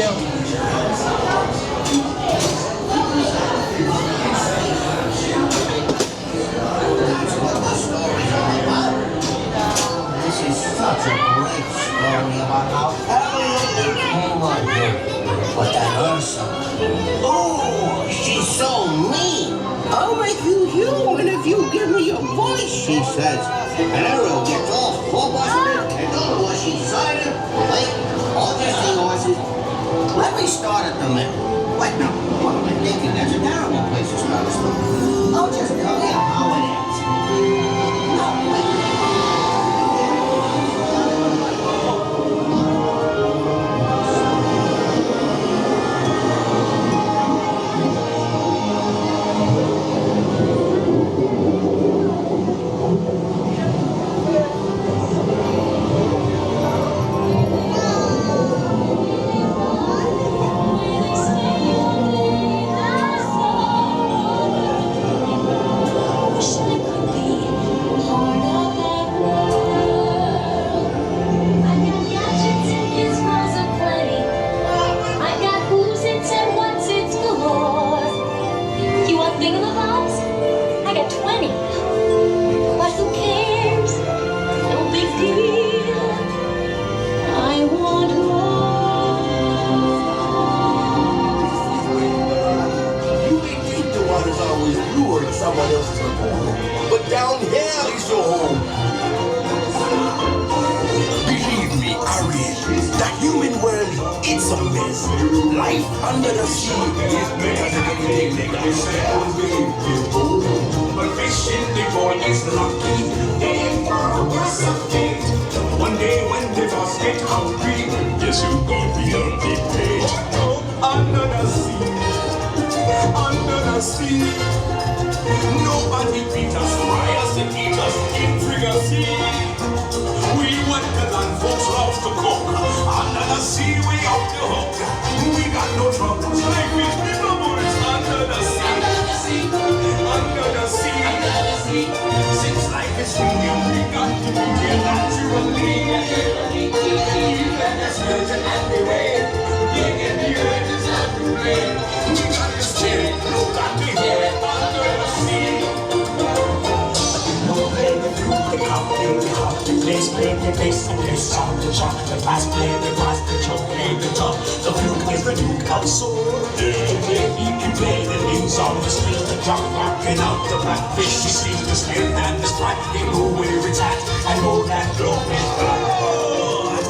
Ariel. This is such a great story about how Ariel became a hero. But that Ursula, oh, she's so mean. I'll make you human if you give me your voice, she says. Ariel gets all flustered and don't know what she's decided. Wait, all these thing horses. Let me start at the middle. Wait, no, what am I thinking? That's a terrible place to start a story. I'll just tell you how it ends. No, wait. Someone else's home. But down here is your home. Believe me, Ariel, the human world, it's a mess. Life under the sea is better than anything they can say. But fish in the pond is lucky. They ain't for a worse of fate. One day when they first get hungry, yes, you gonna be on the page. Under the sea, under the sea. Nobody beat us, fry us and eat us in Frigacy. We went to land, folks love to cook. Under the sea, we off the hook. We got no troubles like we bubbles under the sea. Under the sea, under the sea, under the sea. Since life is freedom, we got to be here naturally. Even the spiritual and the way. Dig in the earth is not the rain. We got to steer it, no got to hear it under the sea. Play the bass and play song to chop. The bass play the bass, the chop play the top. The fluke is the duke of soul. He can play the things on the string. The drum rocking out the blackfish. She sees the spin and the splat. They know where it's at and know that glow is blood.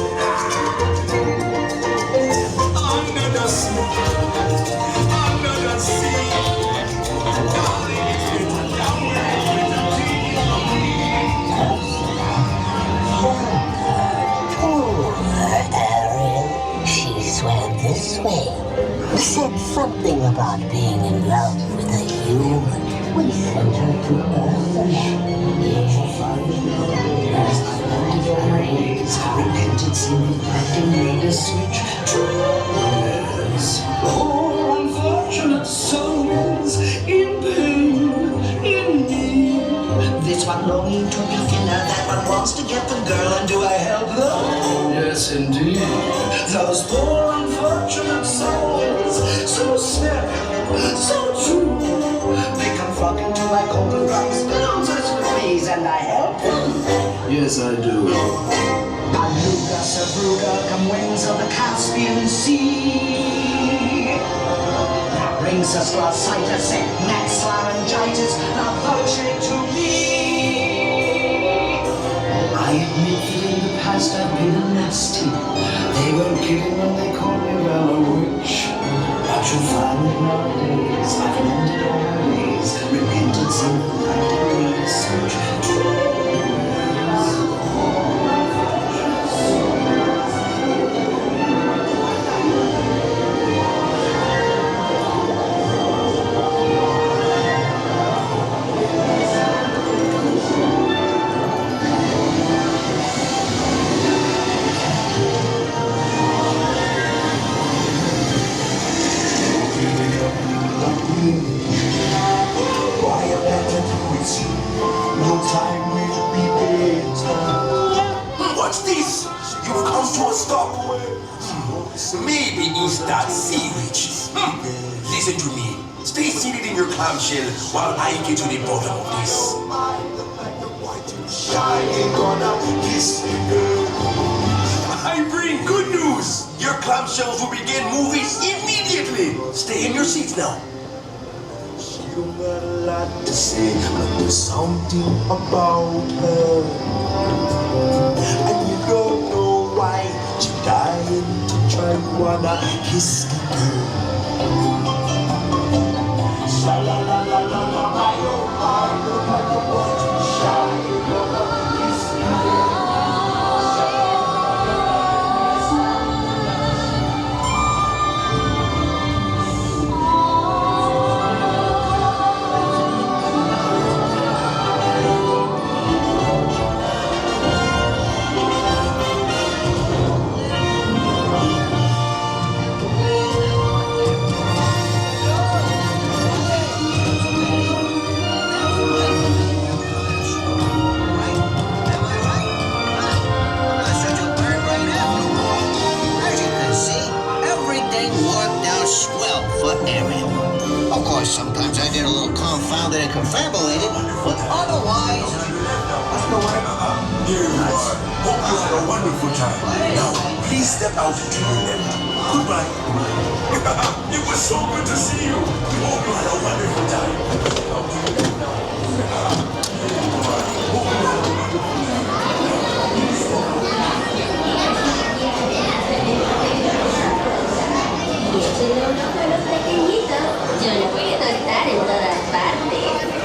Under the sea, under the sea. Darling, it's written down where it's written. Ariel, she swam this way. Said something about being in love with a human. We sent her to Ursula. As I landed on her ways, repentance in the acting made a switch to yours. Poor unfortunate souls in pain, in need. This one longing to be thinner, that one wants to get the girl, and do I help them? Yes, indeed. Those poor unfortunate souls, so simple, so true. They come flocking to my golden drums, billows as breeze, and I help them. Yes, I do. Aluga, Sabruga, come wings of the Caspian Sea. That brings us glossitis, next laryngitis, la voce to me. I admit that in the past I've been a nasty. They weren't kidding when they called me, well, a witch. But you'll find that nowadays I've mended all my ways. Repentance in the light and made a switch. is that sea witch. Listen to me. Stay seated in your clamshell while I get to the bottom of this. I bring good news. Your clamshells will begin moving immediately. Stay in your seats now. She don't got a lot to say, but there's something about her. And you don't know why she dying to try wanna kiss the girl. Sha la la la la la, my oh my, look at the boy shy, wanna kiss the girl. Swell for Ariel. Of course, sometimes I get a little confounded and confabulated, but otherwise... Here you are. Hope you had a wonderful time. Now, please step out to your left. Goodbye. It was so good to see you. Hope you had a wonderful time. Y ese es unos juegos pequeñitos. Yo lo voy a notar en todas partes.